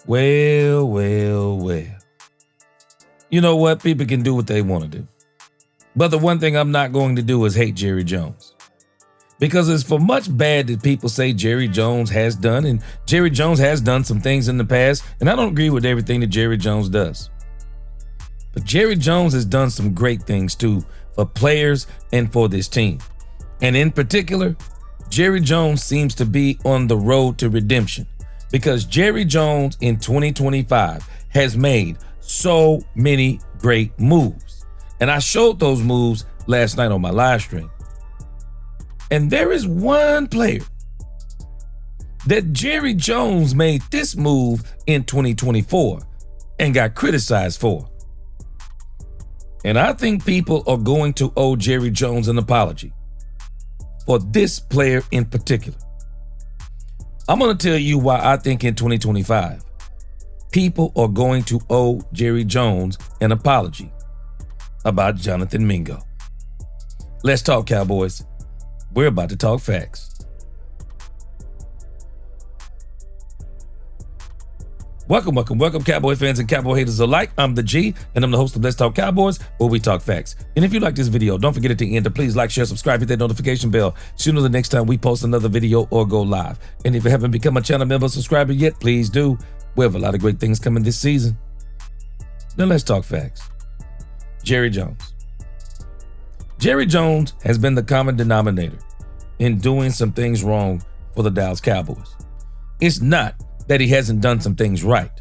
Well, well, well. You know what? People can do what they want to do. But the one thing I'm not going to do is hate Jerry Jones. Because it's for much bad that people say Jerry Jones has done, and Jerry Jones has done some things in the past, and I don't agree with everything that Jerry Jones does. But Jerry Jones has done some great things too for players and for this team. And in particular, Jerry Jones seems to be on the road to redemption because Jerry Jones in 2025 has made so many great moves. And I showed those moves last night on my live stream. And there is one player that Jerry Jones made this move in 2024 and got criticized for. And I think people are going to owe Jerry Jones an apology for this player in particular. I'm going to tell you why I think in 2025, people are going to owe Jerry Jones an apology about Jonathan Mingo. Let's talk, Cowboys. We're about to talk facts. Welcome, Cowboy fans and Cowboy haters alike. I'm the G, and I'm the host of Let's Talk Cowboys, where we talk facts. And if you like this video, don't forget at the end to please like, share, subscribe, hit that notification bell so you know the next time we post another video or go live. And if you haven't become a channel member or subscriber yet, please do. We have a lot of great things coming this season. Now let's talk facts. Jerry Jones. Jerry Jones has been the common denominator in doing some things wrong for the Dallas Cowboys. It's not that he hasn't done some things right,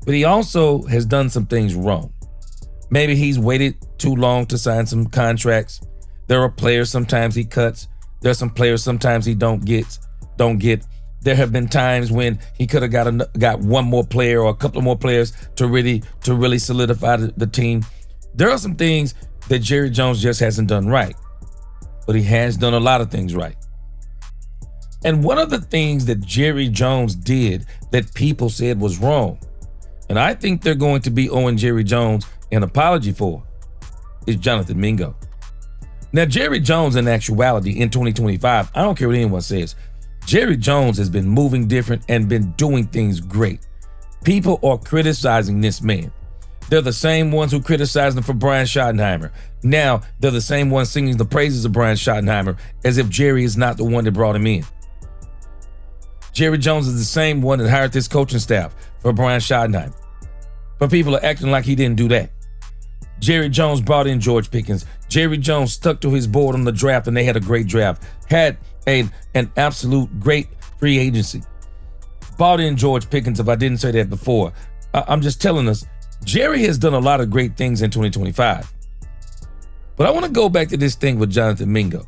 but he also has done some things wrong. Maybe he's waited too long to sign some contracts. There are players sometimes he cuts. There are some players sometimes he don't get. There have been times when he could have got one more player or a couple of more players to really solidify the team. There are some things that Jerry Jones just hasn't done right, but he has done a lot of things right. And one of the things that Jerry Jones did that people said was wrong, and I think they're going to be owing Jerry Jones an apology for, is Jonathan Mingo. Now, Jerry Jones, in actuality, in 2025, I don't care what anyone says, Jerry Jones has been moving different and been doing things great. People are criticizing this man. They're the same ones who criticized him for Brian Schottenheimer. Now, they're the same ones singing the praises of Brian Schottenheimer as if Jerry is not the one that brought him in. Jerry Jones is the same one that hired this coaching staff for Brian Schottenheimer. But people are acting like he didn't do that. Jerry Jones brought in George Pickens. Jerry Jones stuck to his board on the draft, and they had a great draft. Had an absolute great free agency. Brought in George Pickens, if I didn't say that before. I'm just telling us, Jerry has done a lot of great things in 2025. But I want to go back to this thing with Jonathan Mingo.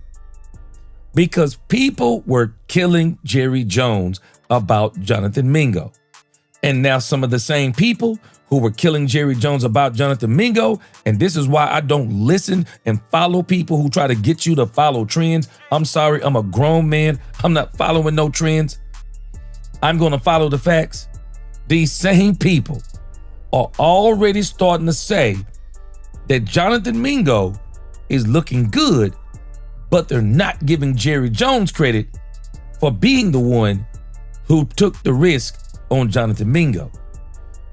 Because people were killing Jerry Jones about Jonathan Mingo. And now some of the same people who were killing Jerry Jones about Jonathan Mingo, and this is why I don't listen and follow people who try to get you to follow trends. I'm sorry, I'm a grown man. I'm not following no trends. I'm going to follow the facts. These same people are already starting to say that Jonathan Mingo is looking good, but they're not giving Jerry Jones credit for being the one who took the risk on Jonathan Mingo.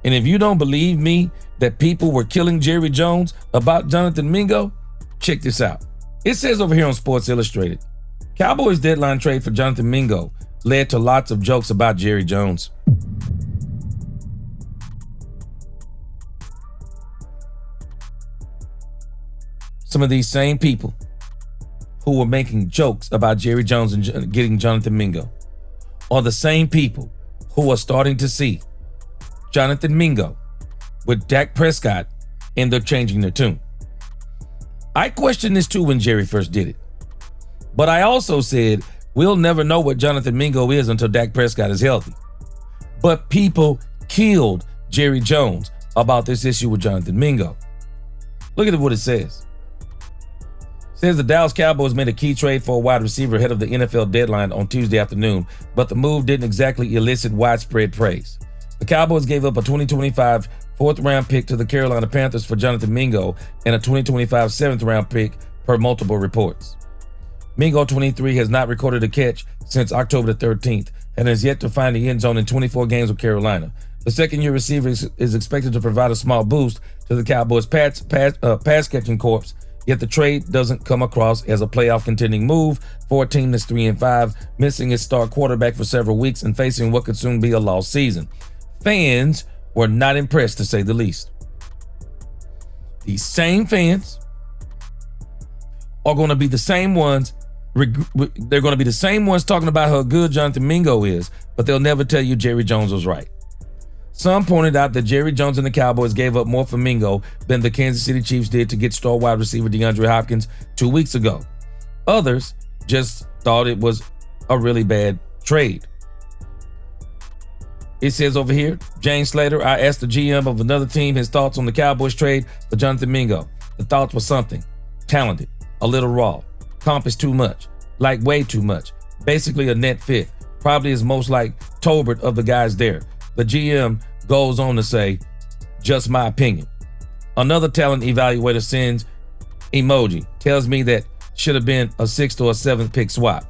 And if you don't believe me that people were killing Jerry Jones about Jonathan Mingo, check this out. It says over here on Sports Illustrated, Cowboys deadline trade for Jonathan Mingo led to lots of jokes about Jerry Jones. Some of these same people who were making jokes about Jerry Jones and getting Jonathan Mingo are the same people who are starting to see Jonathan Mingo with Dak Prescott, and they're changing their tune. I questioned this too when Jerry first did it. But I also said, we'll never know what Jonathan Mingo is until Dak Prescott is healthy. But people killed Jerry Jones about this issue with Jonathan Mingo. Look at what it says. It says the Dallas Cowboys made a key trade for a wide receiver ahead of the NFL deadline on Tuesday afternoon, but the move didn't exactly elicit widespread praise. The Cowboys gave up a 2025 fourth-round pick to the Carolina Panthers for Jonathan Mingo and a 2025 seventh-round pick per multiple reports. Mingo, 23, has not recorded a catch since October the 13th and has yet to find the end zone in 24 games with Carolina. The second-year receiver is expected to provide a small boost to the Cowboys' pass-catching corps, yet the trade doesn't come across as a playoff contending move for a team that's 3-5, missing its star quarterback for several weeks and facing what could soon be a lost season. Fans were not impressed, to say the least. These same fans are going to be the same ones. They're going to be the same ones talking about how good Jonathan Mingo is, but they'll never tell you Jerry Jones was right. Some pointed out that Jerry Jones and the Cowboys gave up more for Mingo than the Kansas City Chiefs did to get star wide receiver DeAndre Hopkins 2 weeks ago. Others just thought it was a really bad trade. It says over here, James Slater, I asked the GM of another team his thoughts on the Cowboys trade for Jonathan Mingo. The thoughts were something. Talented, a little raw. Comp is too much, like way too much. Basically a net fit. Probably is most like Tolbert of the guys there. The GM goes on to say, just my opinion. Another talent evaluator sends emoji, tells me that should have been a 6th or a 7th pick swap.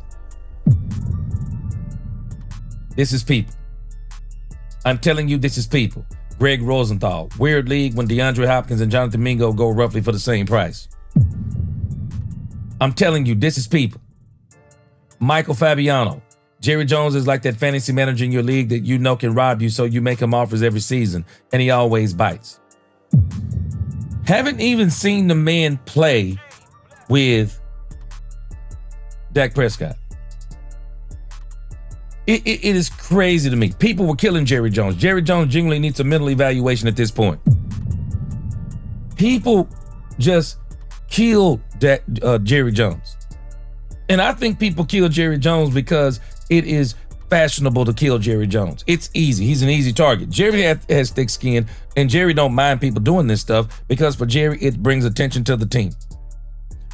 This is people. I'm telling you, this is people. Greg Rosenthal, weird league when DeAndre Hopkins and Jonathan Mingo go roughly for the same price. I'm telling you, this is people. Michael Fabiano, Jerry Jones is like that fantasy manager in your league that you know can rob you, so you make him offers every season, and he always bites. Haven't even seen the man play with Dak Prescott. It is crazy to me. People were killing Jerry Jones. Jerry Jones genuinely needs a mental evaluation at this point. People just killed Jerry Jones. And I think people kill Jerry Jones because it is fashionable to kill Jerry Jones. It's easy. He's an easy target. Jerry has thick skin, and Jerry don't mind people doing this stuff because for Jerry, it brings attention to the team.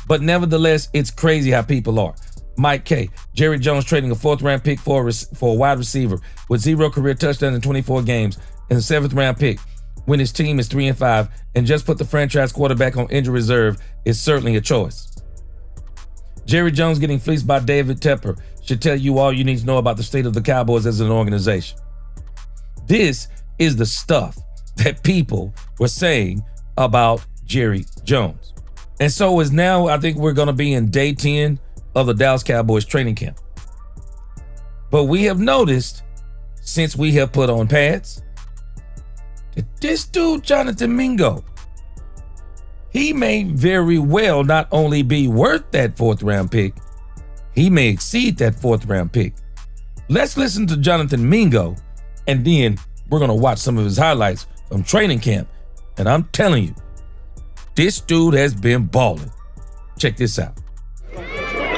But nevertheless, it's crazy how people are. Mike K. Jerry Jones trading a 4th-round pick for a wide receiver with 0 career touchdowns in 24 games and a 7th-round pick when his team is 3-5 and just put the franchise quarterback on injury reserve is certainly a choice. Jerry Jones getting fleeced by David Tepper should tell you all you need to know about the state of the Cowboys as an organization. This is the stuff that people were saying about Jerry Jones. And so is now, I think we're going to be in day 10 of the Dallas Cowboys training camp. But we have noticed, since we have put on pads, that this dude, Jonathan Mingo, he may very well not only be worth that 4th-round pick, he may exceed that 4th-round pick. Let's listen to Jonathan Mingo, and then we're going to watch some of his highlights from training camp. And I'm telling you, this dude has been balling. Check this out.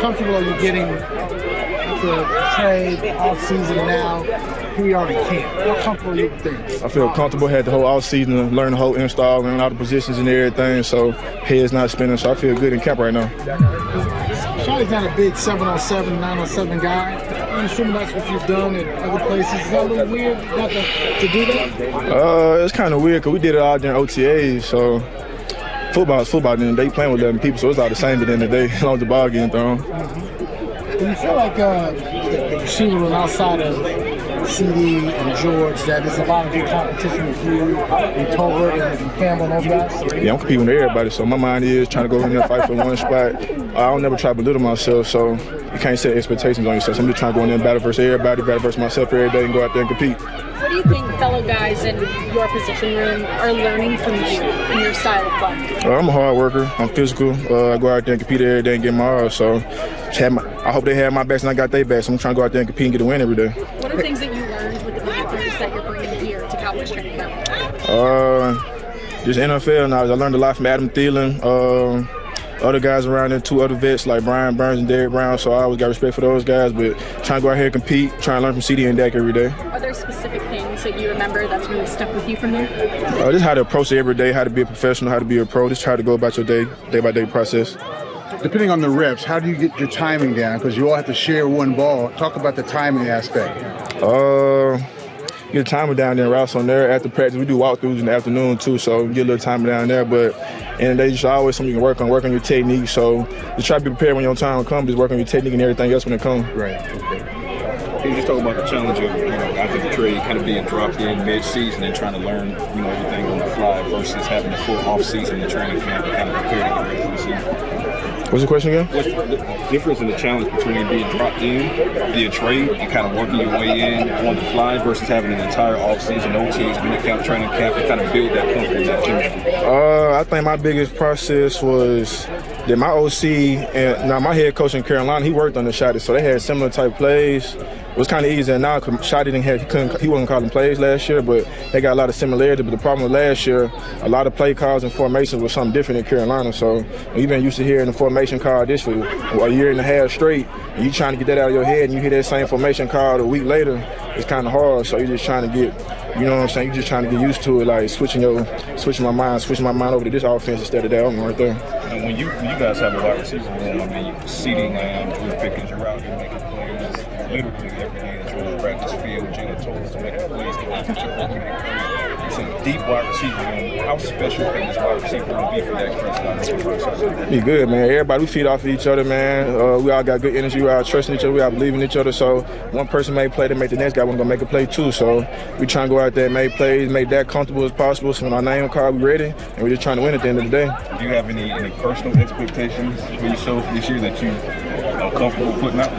Comfortable are you getting the trade off season now? Here we are in camp. How comfortable are you with things? I feel comfortable. Had the whole off season to learn the whole install, learn all the positions and everything. So head's not spinning. So I feel good in camp right now. Shotty's not a big 7-on-7, 9-on-7 guy. I'm assuming that's what you've done in other places. Is that a little weird not to do that? It's kind of weird because we did it all during OTAs. So football is football. Then they playing with 11 people, so it's all the same at the end of the day, as long as the ball getting thrown. Do you feel like the receiver room outside of CD and George, that there's a lot of good competition with you and Tolbert and Campbell and those guys? Yeah, I'm competing with everybody, so my mind is trying to go in there and fight for one spot. I don't never try to belittle myself, so you can't set expectations on yourself. So I'm just trying to go in there and battle versus everybody, battle versus myself every day and go out there and compete. What do you think fellow guys in your position room are learning from you and your style of play? I'm a hard worker. I'm physical. I go out there and compete every day and get my odds. So I hope they have my best and I got their best. So I'm trying to go out there and compete and get a win every day. What are things that you learned with the behaviors that you're bringing here to Cowboys training camp? Just NFL knowledge. I learned a lot from Adam Thielen. Other guys around there, 2 other vets like Brian Burns and Derrick Brown, so I always got respect for those guys, but trying to go out here and compete, trying to learn from CD and Dak every day. Are there specific things that you remember that's really stuck with you from there? Just how to approach it every day, how to be a professional, how to be a pro, just try to go about your day-by-day process. Depending on the reps, how do you get your timing down? Because you all have to share one ball. Talk about the timing aspect. Get a timer down there, routes on there. After practice, we do walkthroughs in the afternoon too, so get a little timer down there. But and they just always something you can work on your technique. So just try to be prepared when your time comes. Just work on your technique and everything else when it comes. Right. Okay. Can you just talk about the challenge of, after the trade, kind of being dropped in mid-season and trying to learn, everything on the fly versus having a full off-season and training camp to kind of prepare to get ready for the season? What's the question again? What's the difference in the challenge between being dropped in via trade and kind of working your way in on the fly versus having an entire off-season OTAs, minicamp, training camp, and kind of build that comfort, that chemistry? I think my biggest process was that my OC and now my head coach in Carolina, he worked on the Shotty, so they had similar type plays. It was kind of easier now because Shotty he wasn't calling plays last year, but they got a lot of similarity. But the problem with last year, a lot of play calls and formations was something different in Carolina. So we've been used to hearing the formation call this for a year and a half straight, and you trying to get that out of your head, and you hear that same formation call a week later, it's kind of hard. So you're just trying to get, you know what I'm saying, you're just trying to get used to it, like switching my mind over to this offense instead of that one right there. And when you guys have a wide receiver room, CeeDee Lamb, George Pickens, you're out here making plays literally every day that you're on the practice field. Jalen Tolles making plays to keep your quarterback playing. It's a deep wide receiver room. How special can this wide receiver room be for that Prescott? Be good, man. Everybody, we feed off of each other, man. We all got good energy. We all trusting each other. We all believing in each other. So one person may play to make the next guy want to go make a play too. So we trying to go out there and make plays, make that comfortable as possible. So when our name card, we ready, and we're just trying to win at the end of the day. Do you have any personal expectations for yourself this year that you are comfortable putting out?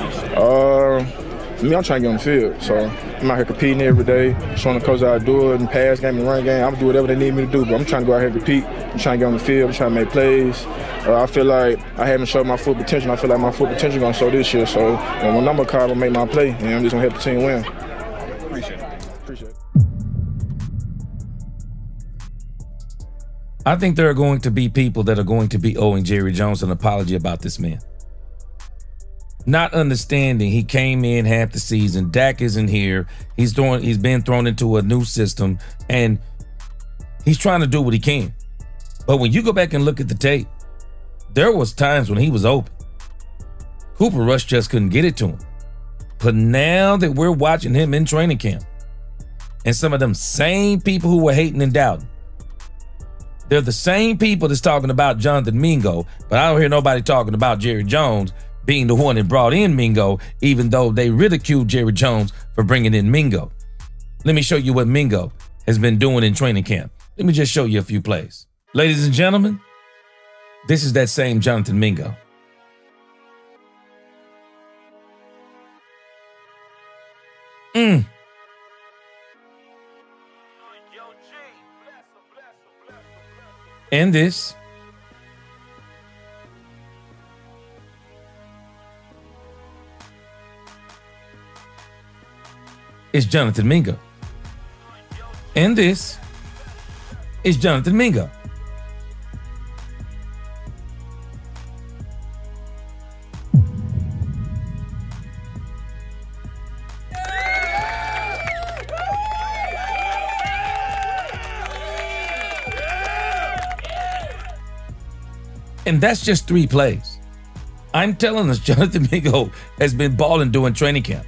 Me, I'm trying to get on the field. So I'm out here competing every day, showing the coach how to do it in pass game and run game. I'm going to do whatever they need me to do, but I'm trying to go out here and compete. I'm trying to get on the field. I'm trying to make plays. I feel like I haven't showed my full potential. I feel like my full potential is going to show this year. So when I'm a card, I'm going to make my play, and I'm just going to help the team win. Appreciate it. I think there are going to be people that are going to be owing Jerry Jones an apology about this man. Not understanding he came in half the season. Dak isn't here. He's been thrown into a new system, and he's trying to do what he can. But when you go back and look at the tape, there was times when he was open. Cooper Rush just couldn't get it to him. But now that we're watching him in training camp, and some of them same people who were hating and doubting, they're the same people that's talking about Jonathan Mingo, but I don't hear nobody talking about Jerry Jones being the one that brought in Mingo, even though they ridiculed Jerry Jones for bringing in Mingo. Let me show you what Mingo has been doing in training camp. Let me just show you a few plays. Ladies and gentlemen, this is that same Jonathan Mingo. And this. Is Jonathan Mingo. And this is Jonathan Mingo. And that's just 3 plays. I'm telling us Jonathan Mingo has been balling during training camp.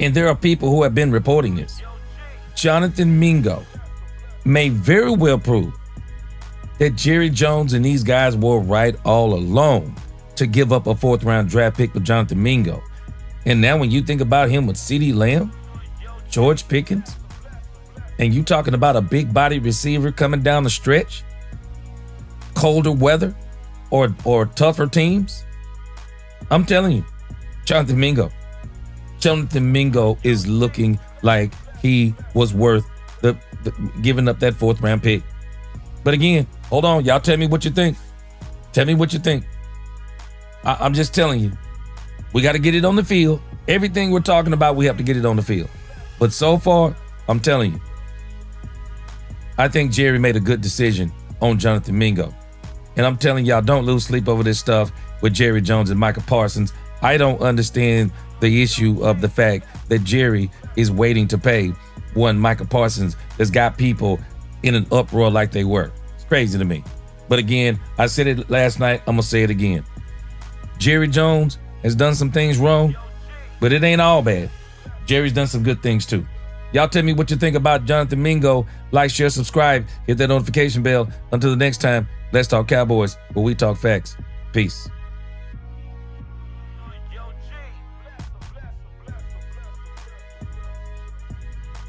And there are people who have been reporting this. Jonathan Mingo may very well prove that Jerry Jones and these guys were right all along to give up a 4th-round draft pick for Jonathan Mingo. And now when you think about him with CeeDee Lamb, George Pickens, and you talking about a big body receiver coming down the stretch, colder weather or tougher teams, I'm telling you, Jonathan Mingo is looking like he was worth the giving up that 4th-round pick. But again, hold on. Y'all tell me what you think. Tell me what you think. I'm just telling you, we got to get it on the field. Everything we're talking about, we have to get it on the field. But so far, I'm telling you, I think Jerry made a good decision on Jonathan Mingo. And I'm telling y'all, don't lose sleep over this stuff with Jerry Jones and Micah Parsons. I don't understand the issue of the fact that Jerry is waiting to pay one Micah Parsons that's got people in an uproar like they were. It's crazy to me. But again, I said it last night, I'm going to say it again. Jerry Jones has done some things wrong, but it ain't all bad. Jerry's done some good things too. Y'all tell me what you think about Jonathan Mingo. Like, share, subscribe, hit that notification bell. Until the next time, let's talk Cowboys, where we talk facts. Peace.